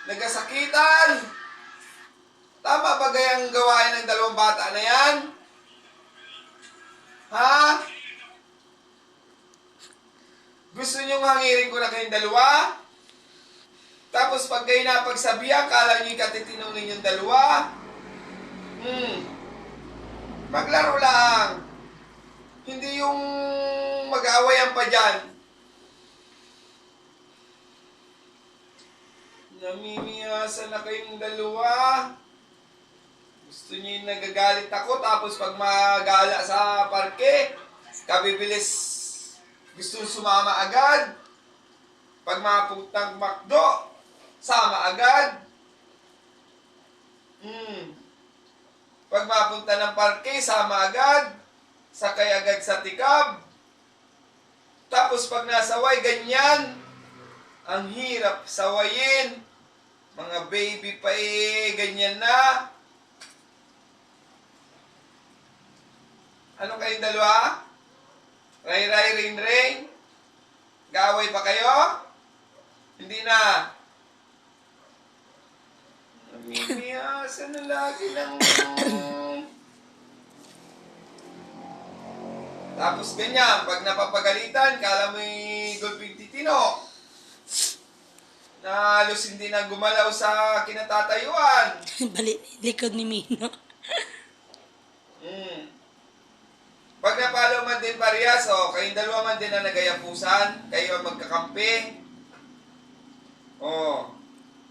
Nagkasakitan. Tama ba gayang gawain ng dalawang bata na yan? Ha? Gusto niyong hangirin ko na kayong dalawa? Tapos pag kayo napagsabihan, kala niyo ikatitinong ninyong dalawa? Maglaro lang. Hindi yung mag-aawayan pa dyan. Namimiyasan na kayong dalawa. Gusto niyo yung nagagalit ako, tapos pag magala sa parke, kabibilis gusto sumama agad. Pag mapuntang McDo, sama agad. Pag mapunta ng parke, sama agad. Sakay agad sa tikab. Tapos pag nasaway, ganyan. Ang hirap sawayin. Mga baby pa ganyan na. Ano kayong dalawa? Ray-ray, rain-rain? Gaway pa kayo? Hindi na. Namimiyasan na lagi ng... Tapos ganyan, pag napapagalitan, kala mo'y gulping titino. Na halos hindi na gumalaw sa kinatatayuan. Balik likod ni Mino. Pag napalo man din parehas, kayong dalawa man din na nagayapusan, kayo ang magkakampi.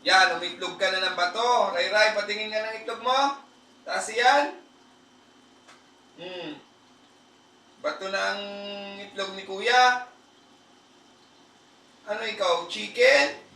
Yan, umitlog ka na ng bato. Ray-ray, patingin nga ng itlog mo. Taas yan. Bato na ang itlog ni kuya. Ano ikaw, chicken?